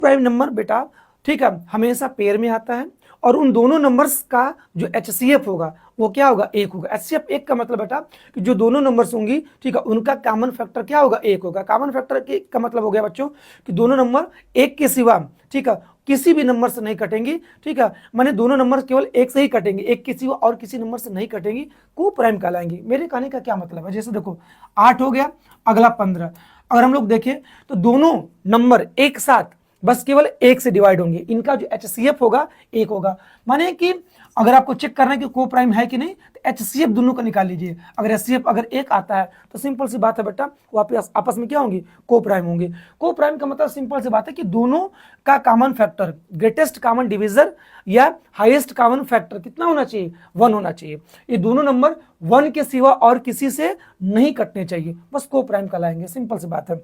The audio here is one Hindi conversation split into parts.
प्राइम नंबर बेटा, ठीक है, हमेशा पेयर में आता है और उन दोनों नंबर्स का जो HCF होगा वो क्या होगा, 1 होगा। HCF 1 का मतलब बेटा कि जो दोनों नंबर्स होंगी, ठीक है, उनका कॉमन फैक्टर क्या होगा, 1 होगा। कॉमन फैक्टर का मतलब हो गया बच्चों कि दोनों नंबर 1 के सिवा, ठीक है, किसी भी नंबर से नहीं कटेंगी, ठीक है, माने दोनों नंबर केवल 1 से ही कटेंगे, 1 के सिवा और किसी नंबर से नहीं कटेंगी, को प्राइम कहलाएंगी। मेरे कहने का क्या मतलब है, जैसे देखो 8 हो गया, अगला 15, अगर हम लोग देखें तो दोनों नंबर एक साथ बस केवल 1 से डिवाइड होंगे, इनका जो HCF होगा 1 होगा। माने कि अगर आपको चेक करना है कि को प्राइम है कि नहीं, तो HCF दोनों का निकाल लीजिए। अगर HCF अगर 1 आता है तो सिंपल सी बात है बेटा, वो आपस में क्या होंगी, को प्राइम होंगे। को प्राइम का मतलब सिंपल सी बात है कि दोनों का common factor, greatest common divisor या हाईएस्ट कॉमन फैक्टर कितना होना चाहिए, 1 होना चाहिए। ये दोनों नंबर 1 के सिवा और किसी से नहीं कटने चाहिए, बस को प्राइम कहलाएंगे, सिंपल सी बात है।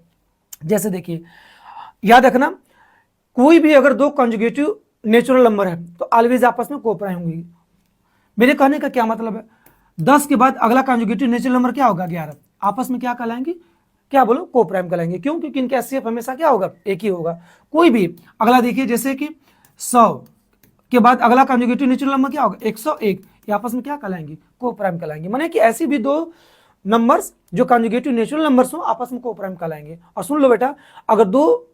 जैसे देखिए, याद रखना, कोई भी अगर दो कॉन्जुगेटिव नेचुरल नंबर है तो ऑलवेज आपस में को प्राइम होंगी। मेरे कहने का क्या मतलब है, 10 के बाद अगला कॉन्जुगेटिव नेचुरल नंबर क्या होगा, 11, आपस में क्या कहलाएंगे, क्या बोलो, को प्राइम कहलाएंगे। क्यों, क्योंकि इनका HCF हमेशा क्या होगा, 1 ही होगा। कोई भी अगला देखिए, जैसे कि 100 के बाद अगला कॉन्जुगेटिव नेचुरल नंबर क्या होगा, 101, ये आपस में क्या कहलाएंगे, को प्राइम कहलाएंगे। माने कि ऐसी भी दो नंबर्स जो कॉन्जुगेटिव नेचुरल नंबर्स हो आपस में को प्राइम कहलाएंगे। और सुन लो बेटा, अगर दो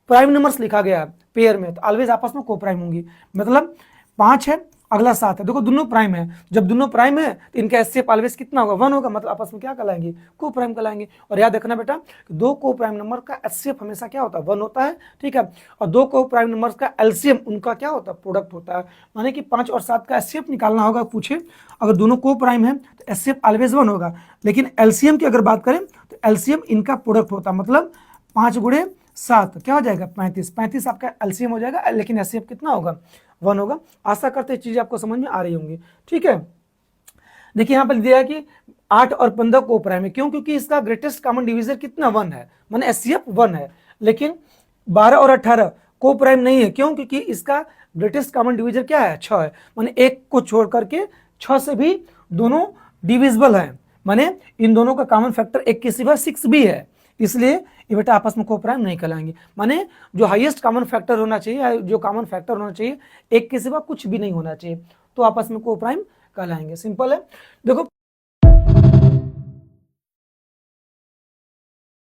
प्राइम नंबर्स लिखा गया पेयर में तो ऑलवेज आपस में को प्राइम होंगी। मतलब 5 है, अगला 7 है, देखो दोनों प्राइम है, जब दोनों प्राइम है तो इनका HCF ऑलवेज कितना होगा, 1 होगा, मतलब आपस में क्या कहलाएंगे, को प्राइम कहलाएंगे। और याद रखना बेटा, दो को प्राइम नंबर का HCF हमेशा क्या होता है, 1 होता है, ठीक है। और दो को प्राइम नंबर का LCM उनका क्या होता है, प्रोडक्ट होता है। माने कि 5 और 7 का HCF निकालना होगा, पूछे अगर दोनों को प्राइम है तो HCF ऑलवेज 1 होगा, लेकिन LCM की अगर बात करें तो LCM इनका प्रोडक्ट होता है। मतलब 5 गुणे 7 क्या हो जाएगा, 35, 35 आपका LCM हो जाएगा, लेकिन HCF कितना होगा, 1 होगा। आशा करते हैं चीजें आपको समझ में आ रही होंगी, ठीक है। देखिए यहाँ पर दिया है कि 8 और 15 को प्राइम है, क्यों, क्योंकि इसका ग्रेटेस्ट कॉमन डिविजर कितना, 1 है, माने HCF 1 है। लेकिन 12 और 18 को प्राइम नहीं है, क्यों, क्योंकि इसका ग्रेटेस्ट कॉमन डिविजर क्या है, 6 है, माने 1 को छोड़ करके 6 से भी दोनों डिविजिबल है, माने इन दोनों का कॉमन फैक्टर 1 के सिवा 6 भी है, इसलिए ये बेटा आपस में को प्राइम नहीं कहलाएंगे। माने जो हाईएस्ट कॉमन फैक्टर होना चाहिए, जो कॉमन फैक्टर होना चाहिए 1 के सिवा कुछ भी नहीं होना चाहिए, तो आपस में को प्राइम कहलाएंगे। सिंपल है। देखो